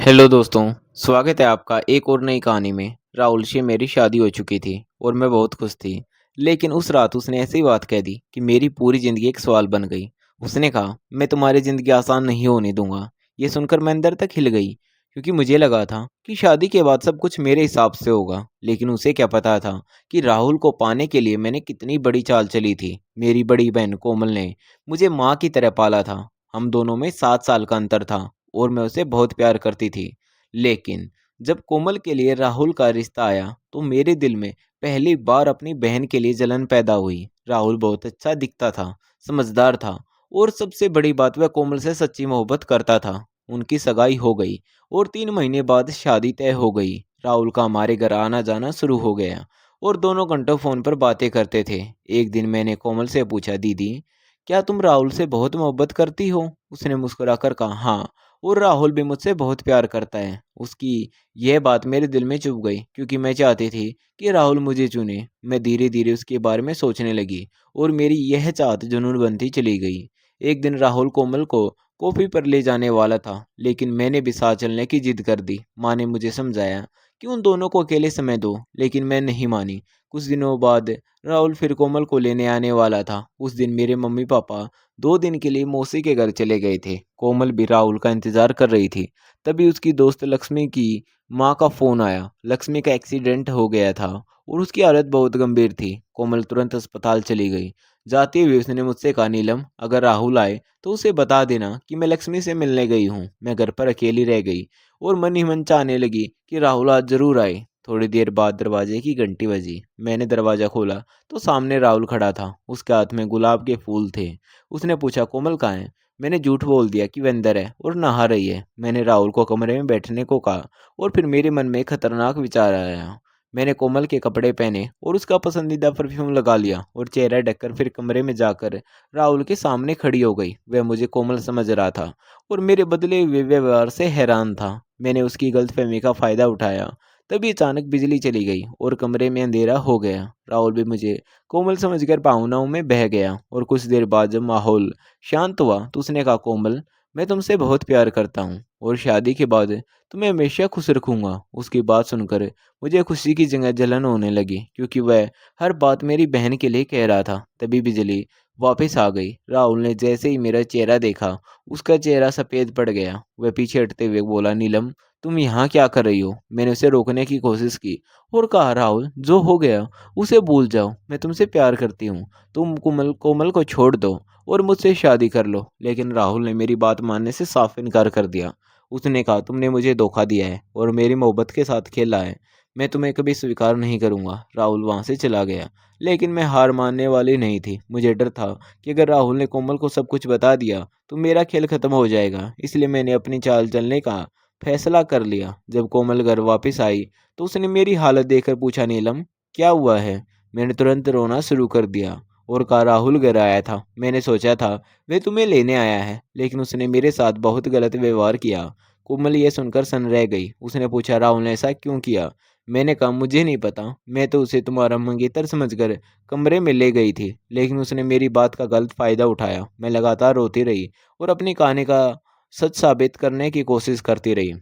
Hello दोस्तों, स्वागत है आपका एक और नई कहानी में। राहुल से मेरी शादी हो चुकी थी और मैं बहुत खुश थी। लेकिन उस रात उसने ऐसी बात कह दी कि मेरी पूरी ज़िंदगी एक सवाल बन गई। उसने कहा, मैं तुम्हारी ज़िंदगी आसान नहीं होने दूंगा। ये सुनकर मैं अंदर तक हिल गई, क्योंकि मुझे लगा था कि शादी के बाद सब कुछ मेरे हिसाब से होगा। लेकिन उसे क्या पता था कि राहुल को पाने के लिए मैंने कितनी बड़ी चाल चली थी। मेरी बड़ी बहन कोमल ने मुझे माँ की तरह पाला था। हम दोनों में 7 साल का अंतर था और मैं उसे बहुत प्यार करती थी। लेकिन जब कोमल के लिए राहुल का रिश्ता आया तो मेरे दिल में पहली बार अपनी बहन के लिए जलन पैदा हुई। राहुल बहुत अच्छा दिखता था, समझदार था और सबसे बड़ी बात, वह कोमल से सच्ची मोहब्बत करता था। उनकी सगाई हो गई और 3 महीने बाद शादी तय हो गई। राहुल का हमारे घर आना जाना शुरू हो गया और दोनों घंटों फोन पर बातें करते थे। एक दिन मैंने कोमल से पूछा, दीदी क्या तुम राहुल से बहुत मोहब्बत करती हो? उसने मुस्कुराकर कहा, हाँ, और राहुल भी मुझसे बहुत प्यार करता है। उसकी यह बात मेरे दिल में चुभ गई, क्योंकि मैं चाहती थी कि राहुल मुझे चुने। मैं धीरे धीरे उसके बारे में सोचने लगी और मेरी यह चाहत जुनून बनती चली गई। एक दिन राहुल कोमल को कॉफी पर ले जाने वाला था, लेकिन मैंने भी साथ चलने की जिद कर दी। माँ ने मुझे समझाया कि उन दोनों को अकेले समय दो, लेकिन मैं नहीं मानी। कुछ दिनों बाद राहुल फिर कोमल को लेने आने वाला था। उस दिन मेरे मम्मी पापा 2 दिन के लिए मौसी के घर चले गए थे। कोमल भी राहुल का इंतजार कर रही थी। तभी उसकी दोस्त लक्ष्मी की माँ का फोन आया। लक्ष्मी का एक्सीडेंट हो गया था और उसकी हालत बहुत गंभीर थी। कोमल तुरंत अस्पताल चली गई। जाते हुए उसने मुझसे कहा, नीलम, अगर राहुल आए तो उसे बता देना कि मैं लक्ष्मी से मिलने गई हूँ। मैं घर पर अकेली रह गई और मन ही मन चाहने लगी कि राहुल आज जरूर आए। थोड़ी देर बाद दरवाजे की घंटी बजी। मैंने दरवाजा खोला तो सामने राहुल खड़ा था। उसके हाथ में गुलाब के फूल थे। उसने पूछा, कोमल कहाँ है? मैंने झूठ बोल दिया कि वह अंदर है और नहा रही है। मैंने राहुल को कमरे में बैठने को कहा और फिर मेरे मन में एक खतरनाक विचार आया। मैंने कोमल के कपड़े पहने और उसका पसंदीदा परफ्यूम लगा लिया और चेहरा ढककर फिर कमरे में जाकर राहुल के सामने खड़ी हो गई। वह मुझे कोमल समझ रहा था और मेरे बदले हुए व्यवहार से हैरान था। मैंने उसकी गलतफहमी का फायदा उठाया। तभी अचानक बिजली चली गई और कमरे में अंधेरा हो गया। राहुल भी मुझे कोमल समझकर भावनाओं में बह गया और कुछ देर बाद जब माहौल शांत हुआ तो उसने कहा, कोमल, मैं तुमसे बहुत प्यार करता हूँ और शादी के बाद तुम्हें हमेशा खुश रखूंगा। उसकी बात सुनकर मुझे खुशी की जगह जलन होने लगी, क्योंकि वह हर बात मेरी बहन के लिए कह रहा था। तभी बिजली वापस आ गई। राहुल ने जैसे ही मेरा चेहरा देखा, उसका चेहरा सफ़ेद पड़ गया। वह पीछे हटते हुए बोला, नीलम, तुम यहाँ क्या कर रही हो? मैंने उसे रोकने की कोशिश की और कहा, राहुल, जो हो गया उसे भूल जाओ। मैं तुमसे प्यार करती हूँ। तुम कोमल कोमल को छोड़ दो और मुझसे शादी कर लो। लेकिन राहुल ने मेरी बात मानने से साफ इनकार कर दिया। उसने कहा, तुमने मुझे धोखा दिया है और मेरी मोहब्बत के साथ खेला है। मैं तुम्हें कभी स्वीकार नहीं करूंगा। राहुल वहां से चला गया। लेकिन मैं हार मानने वाली नहीं थी। मुझे डर था कि अगर राहुल ने कोमल को सब कुछ बता दिया तो मेरा खेल खत्म हो जाएगा। इसलिए मैंने अपनी चाल चलने का फैसला कर लिया। जब कोमल घर वापस आई तो उसने मेरी हालत देखकर पूछा, नीलम, क्या हुआ है? मैंने तुरंत रोना शुरू कर दिया और कहा, राहुल घर आया था। मैंने सोचा था वह तुम्हें लेने आया है, लेकिन उसने मेरे साथ बहुत गलत व्यवहार किया। कोमल ये सुनकर सन रह गई। उसने पूछा, राहुल ने ऐसा क्यों किया? मैंने कहा, मुझे नहीं पता। मैं तो उसे तुम्हारा मंगेतर समझकर कमरे में ले गई थी, लेकिन उसने मेरी बात का गलत फायदा उठाया। मैं लगातार रोती रही और अपनी कहानी का सच साबित करने की कोशिश करती रही।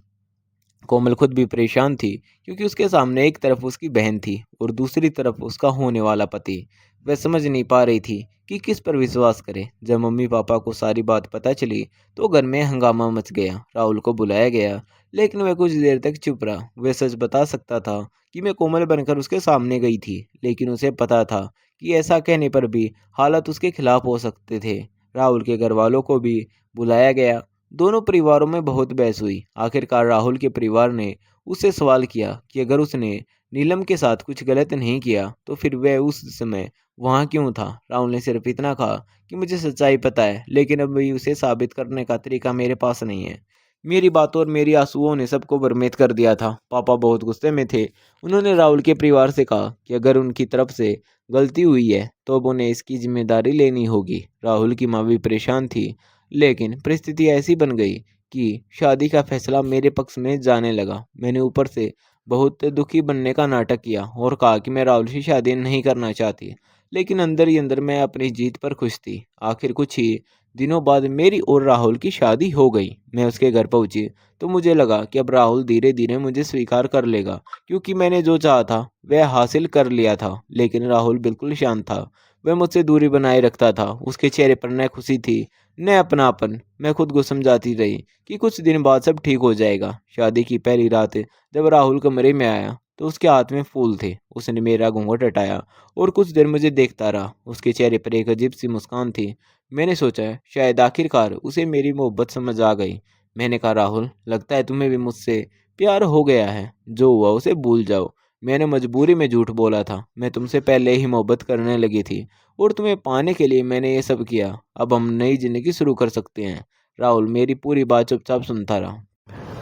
कोमल खुद भी परेशान थी, क्योंकि उसके सामने एक तरफ उसकी बहन थी और दूसरी तरफ उसका होने वाला पति। वह समझ नहीं पा रही थी कि किस पर विश्वास करे। जब मम्मी पापा को सारी बात पता चली तो घर में हंगामा मच गया। राहुल को बुलाया गया, लेकिन वह कुछ देर तक चुप रहा। वह सच बता सकता था कि मैं कोमल बनकर उसके सामने गई थी, लेकिन उसे पता था कि ऐसा कहने पर भी हालात उसके खिलाफ हो सकते थे। राहुल के घर वालों को भी बुलाया गया। दोनों परिवारों में बहुत बहस हुई। आखिरकार राहुल के परिवार ने उससे सवाल किया कि अगर उसने नीलम के साथ कुछ गलत नहीं किया तो फिर वह उस समय वहाँ क्यों था। राहुल ने सिर्फ इतना कहा कि मुझे सच्चाई पता है, लेकिन अभी उसे साबित करने का तरीका मेरे पास नहीं है। मेरी बातों और मेरी आंसुओं ने सबको भ्रमित कर दिया था। पापा बहुत गुस्से में थे। उन्होंने राहुल के परिवार से कहा कि अगर उनकी तरफ से गलती हुई है तो अब उन्हें इसकी जिम्मेदारी लेनी होगी। राहुल की माँ भी परेशान थी, लेकिन परिस्थिति ऐसी बन गई कि शादी का फैसला मेरे पक्ष में जाने लगा। मैंने ऊपर से बहुत दुखी बनने का नाटक किया और कहा कि मैं राहुल से शादी नहीं करना चाहती, लेकिन अंदर ही अंदर मैं अपनी जीत पर खुश थी। आखिर कुछ ही दिनों बाद मेरी और राहुल की शादी हो गई। मैं उसके घर पहुंची तो मुझे लगा कि अब राहुल धीरे धीरे मुझे स्वीकार कर लेगा, क्योंकि मैंने जो चाहा था वह हासिल कर लिया था। लेकिन राहुल बिल्कुल शांत था। वह मुझसे दूरी बनाए रखता था। उसके चेहरे पर न खुशी थी न अपनापन। मैं खुद को समझाती रही कि कुछ दिन बाद सब ठीक हो जाएगा। शादी की पहली रात जब राहुल कमरे में आया तो उसके हाथ में फूल थे। उसने मेरा घूंघट हटाया और कुछ देर मुझे देखता रहा। उसके चेहरे पर एक अजीब सी मुस्कान थी। मैंने सोचा शायद आखिरकार उसे मेरी मोहब्बत समझ आ गई। मैंने कहा, राहुल, लगता है तुम्हें भी मुझसे प्यार हो गया है। जो हुआ उसे भूल जाओ। मैंने मजबूरी में झूठ बोला था। मैं तुमसे पहले ही मोहब्बत करने लगी थी और तुम्हें पाने के लिए मैंने ये सब किया। अब हम नई जिंदगी शुरू कर सकते हैं। राहुल मेरी पूरी बात चुपचाप सुनता रहा।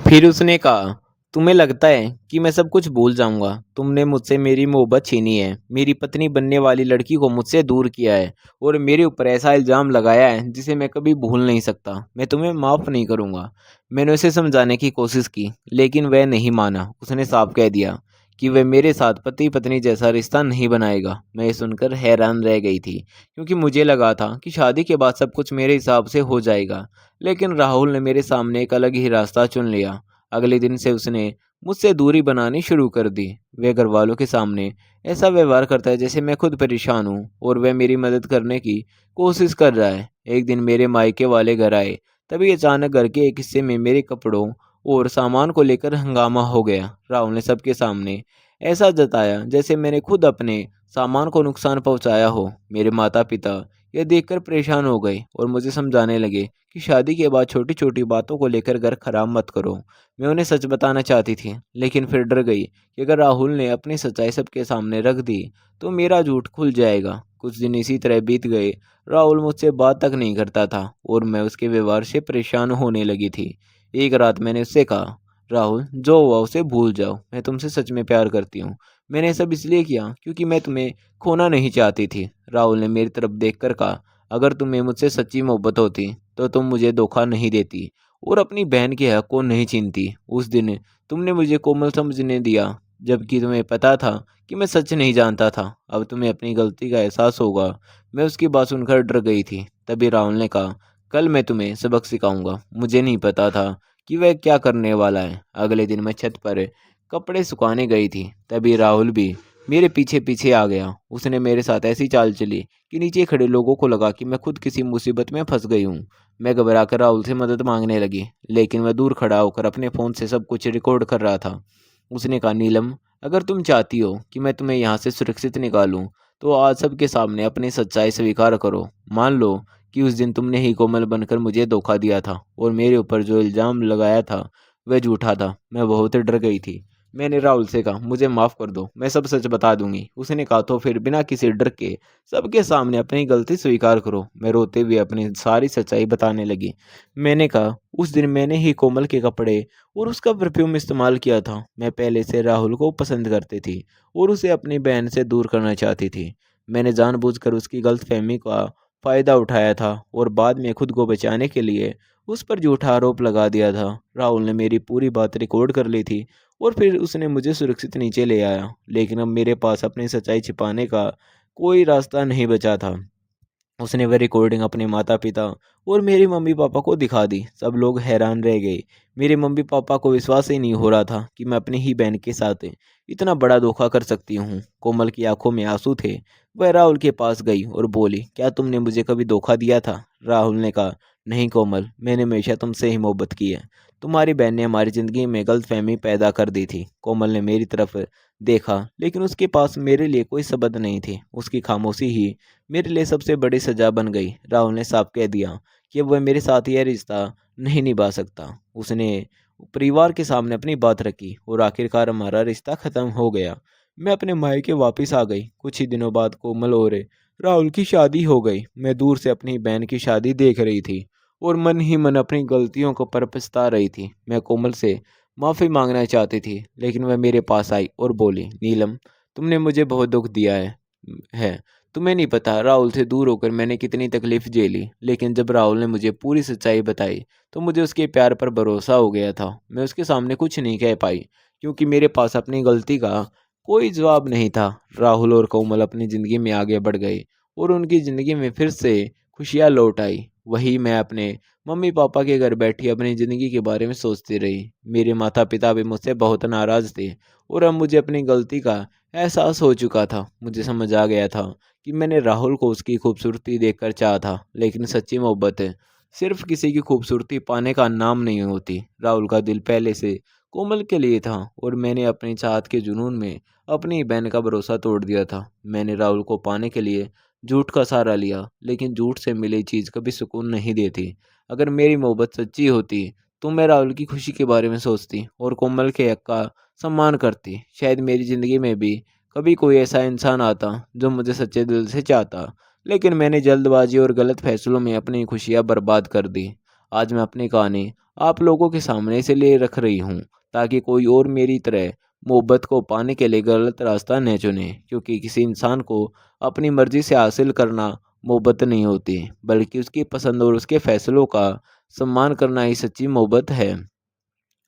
फिर उसने कहा, तुम्हें लगता है कि मैं सब कुछ भूल जाऊंगा? तुमने मुझसे मेरी मोहब्बत छीनी है, मेरी पत्नी बनने वाली लड़की को मुझसे दूर किया है और मेरे ऊपर ऐसा इल्ज़ाम लगाया है जिसे मैं कभी भूल नहीं सकता। मैं तुम्हें माफ़ नहीं करूंगा। मैंने उसे समझाने की कोशिश की लेकिन वह नहीं माना। उसने साफ कह दिया कि वह मेरे साथ पति पत्नी जैसा रिश्ता नहीं बनाएगा। मैं ये सुनकर हैरान रह गई थी, क्योंकि मुझे लगा था कि शादी के बाद सब कुछ मेरे हिसाब से हो जाएगा। लेकिन राहुल ने मेरे सामने एक अलग ही रास्ता चुन लिया। अगले दिन से उसने मुझसे दूरी बनानी शुरू कर दी। वह घर वालों के सामने ऐसा व्यवहार करता है जैसे मैं खुद परेशान हूँ और वह मेरी मदद करने की कोशिश कर रहा है। एक दिन मेरे मायके वाले घर आए, तभी अचानक घर के एक हिस्से में मेरे कपड़ों और सामान को लेकर हंगामा हो गया। राहुल ने सबके सामने ऐसा जताया जैसे मैंने खुद अपने सामान को नुकसान पहुंचाया हो। मेरे माता पिता यह देखकर परेशान हो गए और मुझे समझाने लगे कि शादी के बाद छोटी छोटी बातों को लेकर घर खराब मत करो। मैं उन्हें सच बताना चाहती थी लेकिन फिर डर गई कि अगर राहुल ने अपनी सच्चाई सबके सामने रख दी तो मेरा झूठ खुल जाएगा। कुछ दिन इसी तरह बीत गए। राहुल मुझसे बात तक नहीं करता था और मैं उसके व्यवहार से परेशान होने लगी थी। एक रात मैंने उससे कहा, राहुल, जो हुआ उसे भूल जाओ। मैं तुमसे सच में प्यार करती हूँ। मैंने ये सब इसलिए किया क्योंकि मैं तुम्हें खोना नहीं चाहती थी। राहुल ने मेरी तरफ देखकर कहा, अगर तुम्हें मुझसे सच्ची मोहब्बत होती तो तुम मुझे धोखा नहीं देती और अपनी बहन के हक को नहीं छीनती। उस दिन तुमने मुझे कोमल समझने दिया जबकि तुम्हें पता था कि मैं सच नहीं जानता था। अब तुम्हें अपनी गलती का एहसास होगा। मैं उसकी बात सुनकर डर गई थी। तभी राहुल ने कहा, कल मैं तुम्हें सबक सिखाऊंगा। मुझे नहीं पता था कि वह क्या करने वाला है। अगले दिन मैं छत पर कपड़े सुखाने गई थी, तभी राहुल भी मेरे पीछे पीछे आ गया। उसने मेरे साथ ऐसी चाल चली कि नीचे खड़े लोगों को लगा कि मैं खुद किसी मुसीबत में फंस गई हूँ। मैं घबराकर राहुल से मदद मांगने लगी लेकिन वह दूर खड़ा होकर अपने फ़ोन से सब कुछ रिकॉर्ड कर रहा था। उसने कहा, नीलम, अगर तुम चाहती हो कि मैं तुम्हें यहाँ से सुरक्षित निकालूं तो आज सबके सामने अपनी सच्चाई स्वीकार करो। मान लो कि उस दिन तुमने ही कोमल बनकर मुझे धोखा दिया था और मेरे ऊपर जो इल्ज़ाम लगाया था वह झूठा था। मैं बहुत डर गई थी। मैंने राहुल से कहा, मुझे माफ़ कर दो, मैं सब सच बता दूंगी। उसने कहा, तो फिर बिना किसी डर के सबके सामने अपनी गलती स्वीकार करो। मैं रोते हुए अपनी सारी सच्चाई बताने लगी। मैंने कहा, उस दिन मैंने ही कोमल के कपड़े और उसका परफ्यूम इस्तेमाल किया था। मैं पहले से राहुल को पसंद करती थी और उसे अपनी बहन से दूर करना चाहती थी। मैंने जानबूझकर उसकी गलतफहमी का फ़ायदा उठाया था और बाद में खुद को बचाने के लिए उस पर झूठा आरोप लगा दिया था। राहुल ने मेरी पूरी बात रिकॉर्ड कर ली थी और फिर उसने मुझे सुरक्षित नीचे ले आया। लेकिन अब मेरे पास अपनी सच्चाई छिपाने का कोई रास्ता नहीं बचा था। उसने वह रिकॉर्डिंग अपने माता-पिता और मेरे मम्मी-पापा को दिखा दी। सब लोग हैरान रह गए। मेरे मम्मी-पापा को विश्वास ही नहीं हो रहा था कि मैं अपनी ही बहन के साथ इतना बड़ा धोखा कर सकती हूँ। कोमल की आंखों में आंसू थे। वह राहुल के पास गई और बोली, क्या तुमने मुझे कभी धोखा दिया था? राहुल ने कहा, नहीं कोमल, मैंने हमेशा तुमसे ही मोहब्बत की है। तुम्हारी बहन ने हमारी ज़िंदगी में गलतफहमी पैदा कर दी थी। कोमल ने मेरी तरफ देखा लेकिन उसके पास मेरे लिए कोई शब्द नहीं थे। उसकी खामोशी ही मेरे लिए सबसे बड़ी सज़ा बन गई। राहुल ने साफ कह दिया कि अब वह मेरे साथ यह रिश्ता नहीं निभा सकता। उसने परिवार के सामने अपनी बात रखी और आखिरकार हमारा रिश्ता ख़त्म हो गया। मैं अपने मायके वापस आ गई। कुछ ही दिनों बाद कोमल और राहुल की शादी हो गई। मैं दूर से अपनी बहन की शादी देख रही थी और मन ही मन अपनी गलतियों को पर पछता रही थी। मैं कोमल से माफ़ी मांगना चाहती थी लेकिन वह मेरे पास आई और बोली, नीलम, तुमने मुझे बहुत दुख दिया है। तुम्हें नहीं पता राहुल से दूर होकर मैंने कितनी तकलीफ झेली। लेकिन जब राहुल ने मुझे पूरी सच्चाई बताई तो मुझे उसके प्यार पर भरोसा हो गया था। मैं उसके सामने कुछ नहीं कह पाई क्योंकि मेरे पास अपनी गलती का कोई जवाब नहीं था। राहुल और कोमल अपनी ज़िंदगी में आगे बढ़ गए और उनकी ज़िंदगी में फिर से खुशियाँ लौट आई। वहीं मैं अपने मम्मी पापा के घर बैठी अपनी ज़िंदगी के बारे में सोचती रही। मेरे माता पिता भी मुझसे बहुत नाराज़ थे और अब मुझे अपनी गलती का एहसास हो चुका था। मुझे समझ आ गया था कि मैंने राहुल को उसकी खूबसूरती देखकर चाहा था, लेकिन सच्ची मोहब्बत सिर्फ किसी की खूबसूरती पाने का नाम नहीं होती। राहुल का दिल पहले से कोमल के लिए था और मैंने अपनी चाहत के जुनून में अपनी बहन का भरोसा तोड़ दिया था। मैंने राहुल को पाने के लिए झूठ का सहारा लिया, लेकिन झूठ से मिली चीज़ कभी सुकून नहीं देती। अगर मेरी मोहब्बत सच्ची होती तो मैं राहुल की खुशी के बारे में सोचती और कोमल के हक का सम्मान करती। शायद मेरी ज़िंदगी में भी कभी कोई ऐसा इंसान आता जो मुझे सच्चे दिल से चाहता, लेकिन मैंने जल्दबाजी और गलत फैसलों में अपनी खुशियाँ बर्बाद कर दी। आज मैं अपनी कहानी आप लोगों के सामने इसलिए रख रही हूँ ताकि कोई और मेरी तरह मोहब्बत को पाने के लिए गलत रास्ता न चुने, क्योंकि किसी इंसान को अपनी मर्जी से हासिल करना मोहब्बत नहीं होती, बल्कि उसकी पसंद और उसके फैसलों का सम्मान करना ही सच्ची मोहब्बत है।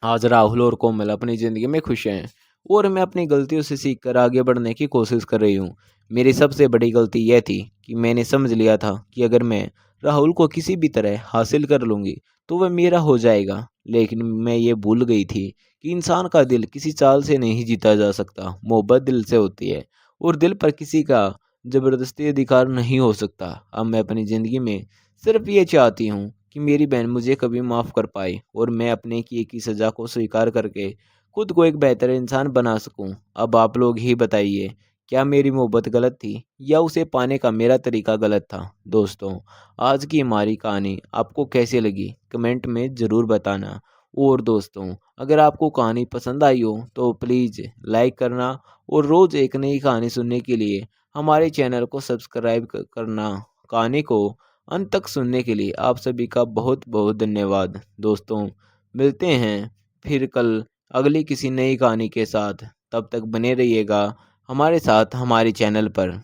आज राहुल और कोमल अपनी ज़िंदगी में खुश हैं और मैं अपनी गलतियों से सीखकर आगे बढ़ने की कोशिश कर रही हूँ। मेरी सबसे बड़ी गलती यह थी कि मैंने समझ लिया था कि अगर मैं राहुल को किसी भी तरह हासिल कर लूँगी तो वह मेरा हो जाएगा। लेकिन मैं ये भूल गई थी कि इंसान का दिल किसी चाल से नहीं जीता जा सकता। मोहब्बत दिल से होती है और दिल पर किसी का ज़बरदस्ती अधिकार नहीं हो सकता। अब मैं अपनी ज़िंदगी में सिर्फ ये चाहती हूँ कि मेरी बहन मुझे कभी माफ़ कर पाए और मैं अपने किए की सज़ा को स्वीकार करके खुद को एक बेहतर इंसान बना सकूं। अब आप लोग ही बताइए, क्या मेरी मोहब्बत गलत थी या उसे पाने का मेरा तरीका गलत था? दोस्तों, आज की हमारी कहानी आपको कैसी लगी कमेंट में ज़रूर बताना। और दोस्तों, अगर आपको कहानी पसंद आई हो तो प्लीज़ लाइक करना और रोज़ एक नई कहानी सुनने के लिए हमारे चैनल को सब्सक्राइब करना। कहानी को अंत तक सुनने के लिए आप सभी का बहुत बहुत धन्यवाद। दोस्तों, मिलते हैं फिर कल अगली किसी नई कहानी के साथ। तब तक बने रहिएगा हमारे साथ हमारे चैनल पर।